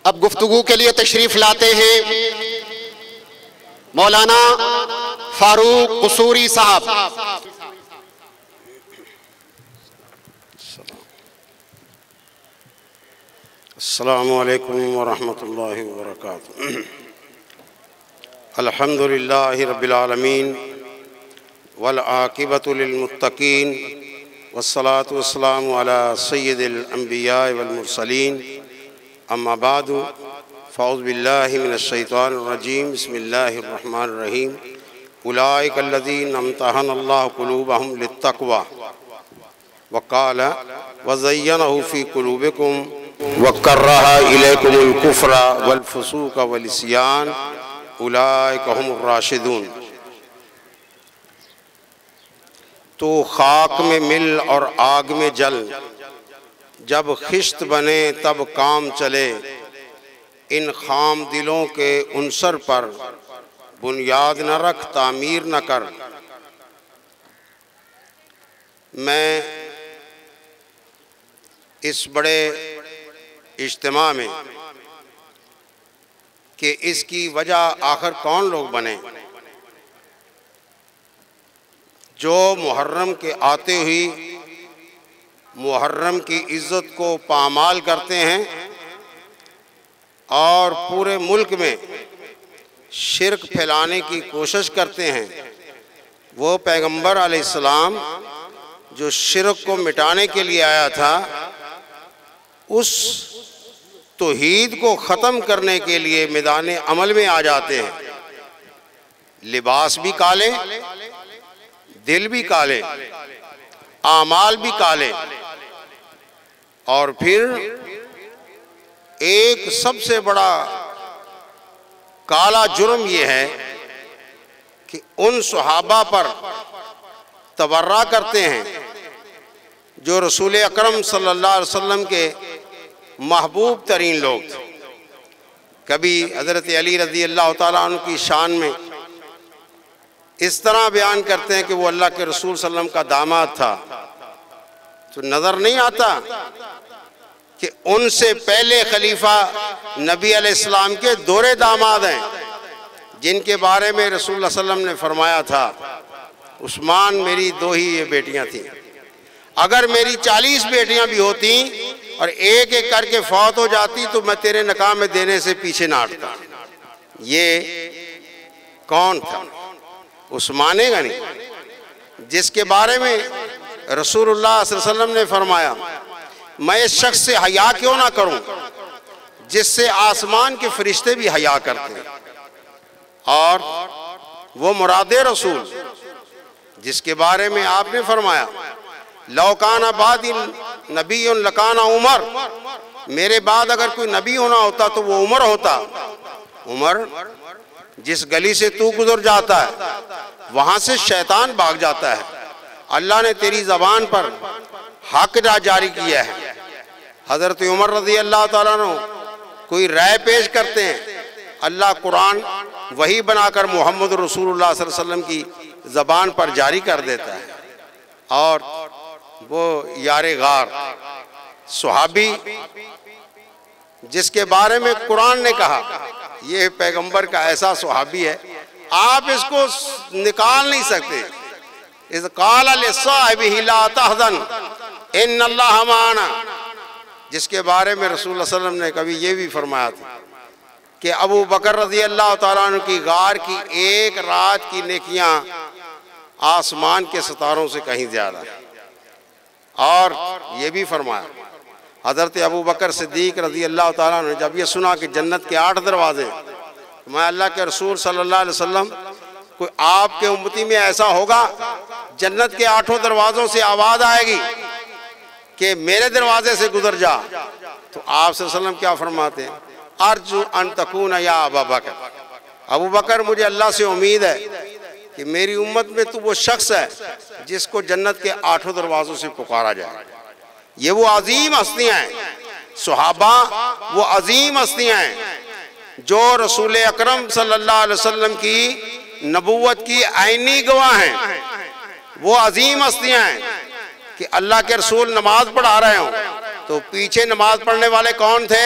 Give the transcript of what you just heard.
अब गुफ्तगू के लिए तशरीफ लाते हैं मौलाना फारूक कसूरी साहब। अस्सलामु अलैकुम वरहमतुल्लाहि वबरकातुहू। अल्हम्दुलिल्लाहि रब्बिल आलमीन वल आक़िबतु लिल मुत्तक़ीन वस्सलातु वस्सलामु अला सय्यिदिल अंबिया वल मुरसलीन। अम्मा बादु फ़अऊज़ु बिल्लाहि मिनश शैतानिर रजीम। बिस्मिल्लाहिर रहमानिर रहीम। उलाइका अल्लज़ीना इम्तहनल्लाहु क़ुलूबहुम लित्तक़वा वक़ाल वज़य्यनहु फ़ी क़ुलूबिकुम वकर्रहा इलैकुमुल कुफ़्र वल फ़ुसूक़ वल इस्यान उलाइका हुमुर राशिदून। तो खाक में मिल और आग में जल, जब खिश्त बने तब काम चले, इन खाम दिलों के उनसर पर बुनियाद न रख तामीर न कर। मैं इस बड़े इज्तिमा में कि इसकी वजह आखिर कौन लोग बने जो मुहर्रम के आते हुए मुहर्रम की इज़्ज़त को पामाल करते हैं और पूरे मुल्क में शिरक फैलाने की कोशिश करते हैं। वो पैगंबर अलैहिस्सलाम जो शिरक को मिटाने के लिए आया था, उस तौहीद को ख़त्म करने के लिए मैदान अमल में आ जाते हैं। लिबास भी काले, दिल भी काले, आमाल भी काले, और फिर एक सबसे बड़ा काला जुर्म ये है कि उन सहाबा पर तबर्रा करते हैं जो रसूल अकरम सल्लल्लाहु अलैहि वसल्लम के महबूब तरीन लोग थे। कभी हज़रत अली रज़ी अल्लाह ताला अन्हु की शान में इस तरह बयान करते हैं कि वो अल्लाह के रसूल सल्लल्लाहु अलैहि वसल्लम का दामाद था, तो नज़र नहीं आता कि उनसे पहले खलीफा नबी अलैहिस्सलाम के दोरे दामाद हैं, जिनके बारे में रसूल सल्लल्लाहु अलैहि वसल्लम ने फरमाया था, उस्मान मेरी दो ही ये बेटियां थीं, अगर मेरी 40 बेटियां भी होती और एक एक करके फौत हो जाती तो मैं तेरे निकाह में देने से पीछे ना हटता। ये कौन था? उस्मान गनी, जिसके बारे में रसूलुल्लाह सल्लल्लाहु अलैहि वसल्लम ने फरमाया, मैं इस शख्स से हया क्यों ना करूं जिससे आसमान के फरिश्ते भी हया करते हैं। और वो मुरादे रसूल जिसके बारे में आपने फरमाया, लौकाना बादिन नबीयुन लकाना उमर, मेरे बाद अगर कोई नबी होना होता तो वो उमर होता। उमर, जिस गली से तू गुजर जाता है वहां से शैतान भाग जाता है। अल्लाह ने तेरी ज़बान पर हक जारी किया है। हज़रत उमर रज़ी अल्लाह ताला अन्हु कोई राय पेश करते हैं, अल्लाह कुरान वही बनाकर मोहम्मद रसूलुल्लाह सल्लल्लाहु अलैहि वसल्लम की ज़बान पर जारी कर देता है। और वो यारे गार सहाबी जिसके बारे में कुरान ने कहा ये पैगंबर का ऐसा सहाबी है, आप इसको निकाल नहीं सकते। इज़ क़ाल लिस्साहिबिही ला तहज़न इन्नल्लाह माना, जिसके बारे में रसूल सल्लल्लाहु अलैहि वसल्लम ने कभी ये भी फरमाया था कि अबू बकर रज़ी अल्लाह ताला अन्हु की गार की एक रात की नेकियां आसमान के सितारों से कहीं ज़्यादा। और ये भी फरमाया हज़रत अबू बकर सिद्दीक़ रज़ी अल्लाह ताला अन्हु ने जब ये सुना कि जन्नत के 8 दरवाजे, मैं अल्लाह के रसूल सल्लल्लाहु अलैहि वसल्लम कोई आपके उम्मती में ऐसा होगा जन्नत के 8 दरवाज़ों से आवाज़ आएगी कि मेरे दरवाजे से गुजर जा, तो आप सल्लल्लाहु अलैहि वसल्लम क्या फरमाते हैं, अर्जु अन तकून या अबू बकर, अबू बकर मुझे अल्लाह से उम्मीद है कि मेरी उम्मत में तो वो शख्स है जिसको जन्नत के 8 दरवाज़ों से पुकारा जाए। ये वो अजीम हस्तियाँ हैं, सहाबा वो अजीम हस्तियाँ हैं जो रसूल अकरम सल्लल्लाहु अलैहि वसल्लम की नबूवत की आईनी गवाह हैं। वो अजीम हस्तियाँ हैं कि अल्लाह के रसूल नमाज पढ़ा रहे हों तो पीछे नमाज पढ़ने वाले कौन थे?